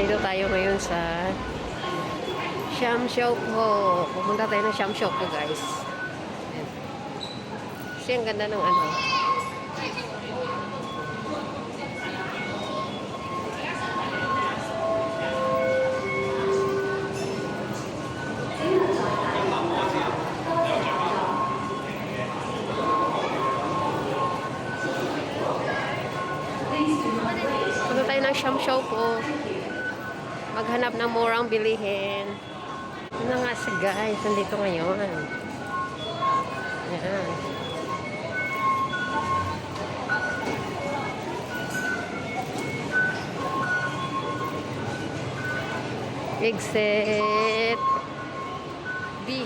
Dito tayo ngayon sa Shamshopo. Pupunta tayo ng Shamshopo, guys. Ayan. Kasi ang ganda ng ano. Punta tayo ng Shamshopo. Maghanap ng murang bilihin. Ano nga si guys, nandito ngayon. Ayan. Exit B.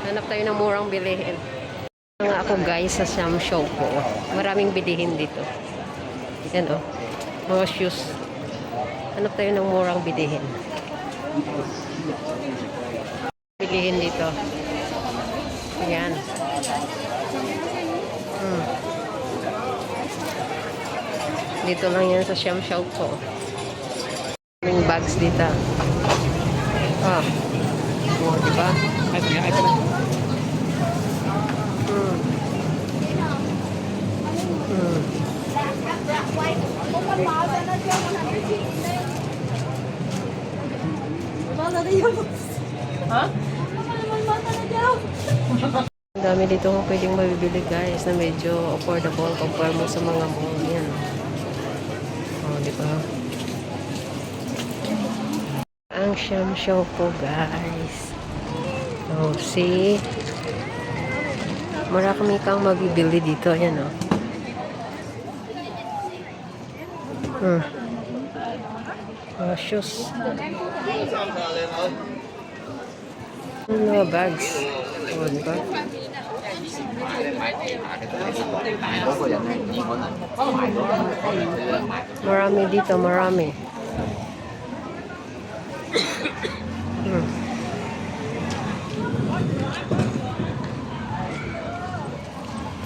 Hanap tayo ng murang bilihin. Nga ako guys sa Shamshopo. Maraming bilihin dito. Yan o. Mga shoes. Hanap tayo ng murang bilihin. Bilihin dito. Yan. Dito lang yan sa Shamshopo. Maraming bags dito. Ah. Oh, diba? Ang dami dito kung pwedeng mabibili guys na medyo affordable compare mo sa mga mall yan. Oh, di ba? Ang Shamshopo guys. Oh, see? Marami kang mabibili dito. Yan oh. Shoes. Mga bags. O, diba? Marami dito, marami.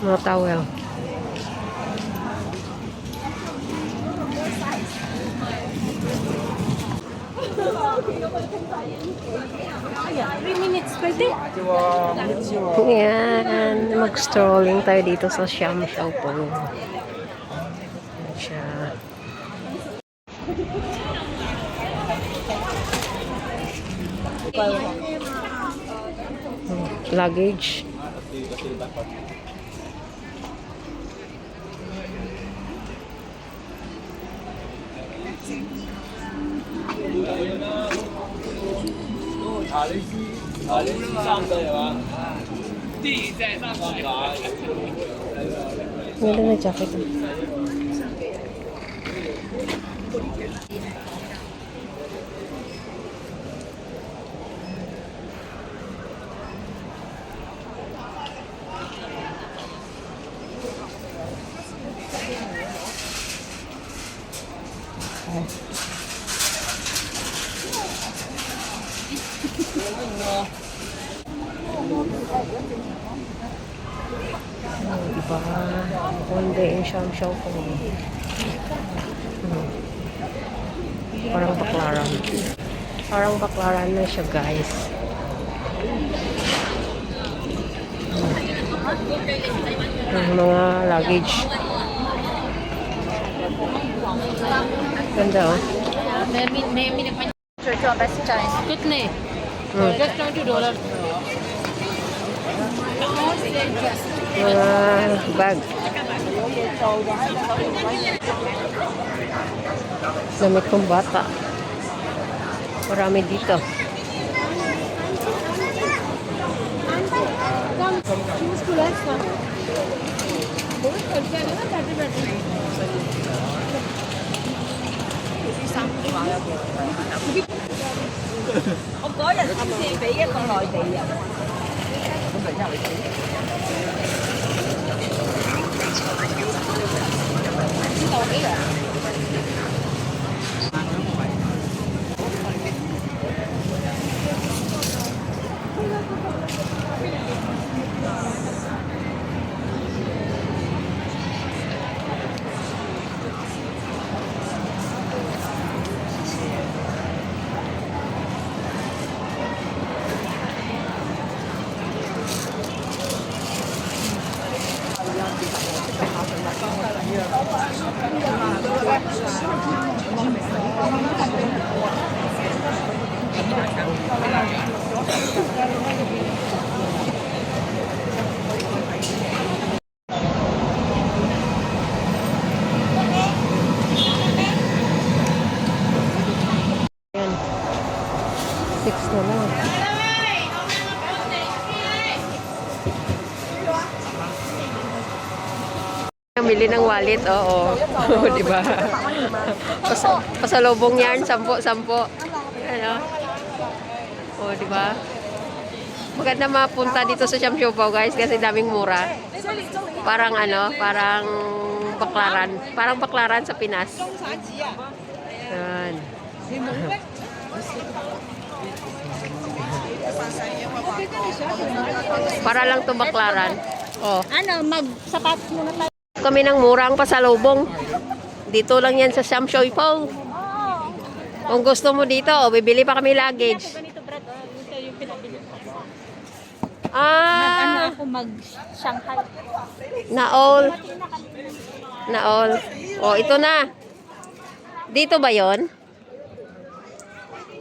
Mga towel. Yan. Mag-strolling tayo dito sa Shamshopo. Siya. Luggage. Meron na jacket. Diba? One day in Shamshopo. Parang baklaran. Parang baklaran na siya guys. Mga luggage. Ganda oh. कितने just $20 Mga bag. Damit kong bata. Marami dito.我嗰日先至俾一個內地人。咁咪真係知道幾樣？ Yan. 6 na lang. Bili ng wallet, oo. Oo, di ba? Pasalubong yan, 10. Ano? Oo, di ba? Maganda mapunta dito sa Siamsiopaw, guys, kasi daming mura. Parang ano, parang baklaran. Parang baklaran sa Pinas. Yan. Para lang to baklaran. Oh. Ano, magsapatos muna tayo. Kami ng murang pasalubong. Dito lang yan sa Siamsiopaw. Kung gusto mo dito, bibili pa kami luggage. Ganito, Brad. Ito yung pinabili ko. Ano Ah, ako mag-Shanghai. naol. Naol. Oh, ito na. Dito ba 'yon?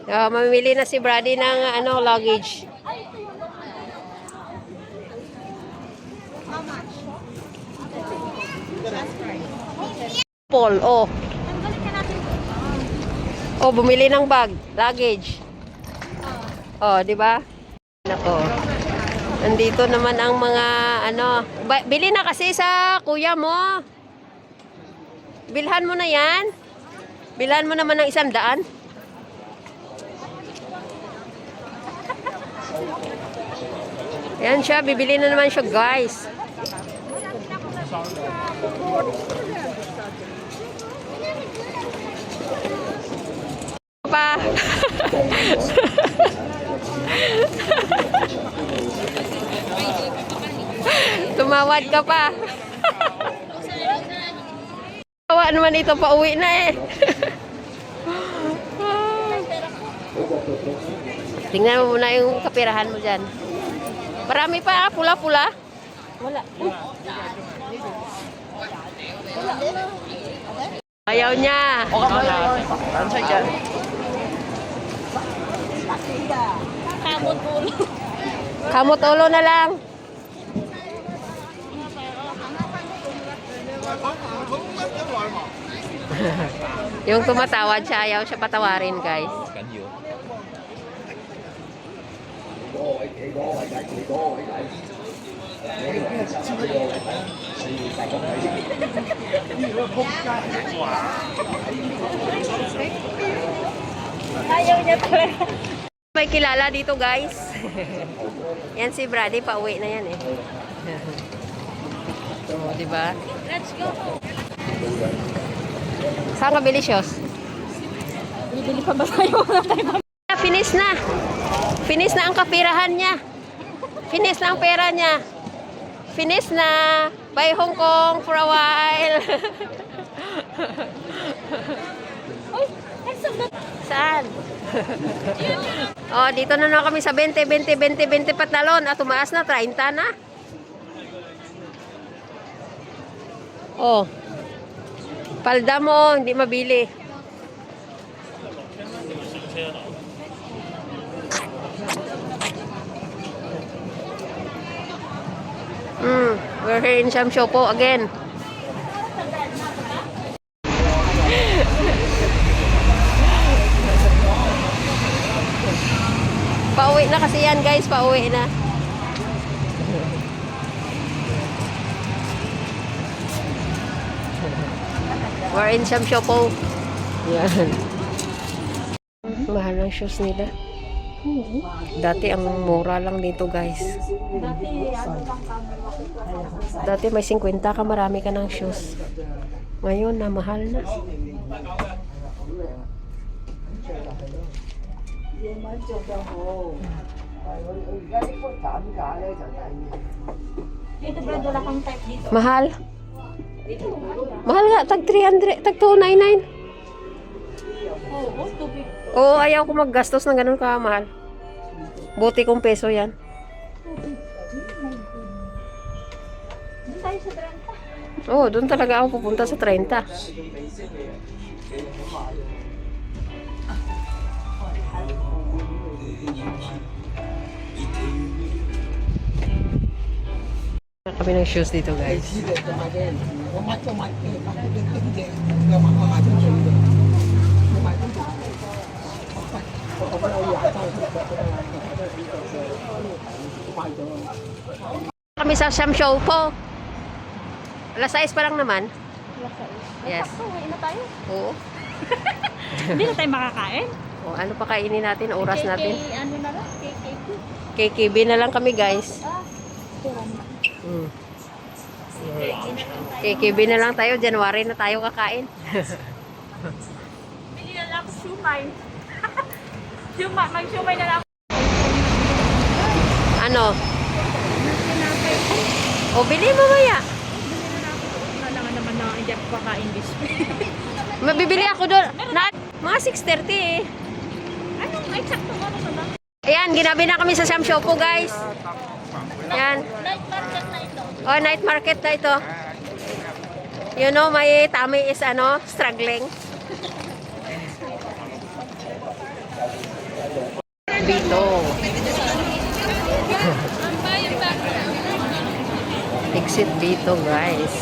Mamimili na si Brady ng ano, luggage. Paul, oh. Oh, bumili ng bag, luggage. Oh, di ba? Nako. Nandito naman ang mga ano, bili na kasi sa kuya mo. Bilhan mo na 'yan. Bilhan mo naman ng 100. Yan siya, bibili na naman siya, guys. Pa. Tumawad ka pa. Tawa naman ito, pauwi na eh. Tingnan mo muna yung kapirahan mo dyan. Marami pa, pula-pula. Wala. Ayaw niya. Kamot ulo. Kamot ulo na lang. Yung tumatawad siya, ayaw siya patawarin, guys. Ayaw niya talaga. May kilala dito, guys. Yan si Brady, pauwi na yan eh. Oh, di ba? Let's go. Saan ka Belicious? Bibili pa ba tayo? Finish na. Finish na ang kapirahan niya. Finish na ang pera niya. Finish na. Bye Hong Kong for a while. Saan? Oh, dito na na kami sa 20 patalon. At tumaas na, 30 na. Oh. Palda mo, hindi mabili. We're here in Siamsiopaw again. Pauwi na kasi yan, guys. Pauwi na. We're in Siamsiopaw. Yan. Mahal ng shoes nila. Dati ang mura lang dito, guys. Dati may 50 ka, marami ka ng shoes. Ngayon na mahal na. Dito Brad, wala kang type dito. Mahal. Mahal nga, tag 300, tag 299. Oo, tubig. Oo, ayaw ko maggastos ng ganun kamahal. Buti kong peso yan. Doon tayo sa 30. Oo, doon talaga ako pupunta sa 30. Kami ng shoes dito guys. Kami sa Siam Show po. Alas 6 pa lang naman. Yes. Uwi na tayo. Oo. Hindi na tayo makakain. O, ano pa kainin natin? Oras natin. Ano na lang? KKP. KKB na lang kami guys. Mm. KKB na lang tayo. January na tayo kakain. Bili na lang ako shumay. Mag-shumay na lang. Ano? O, bili mo maya. Wala naman na hindi ako kakain this week. Mabibili ako doon. Mga 6:30 eh. Anong eksakto ano na lang? Ayan, ginabi na kami sa Siam Show po guys. Ayan. Night market na ito. Oh, night market na ito. You know, my tummy is struggling. Bito. Exit Bito, guys.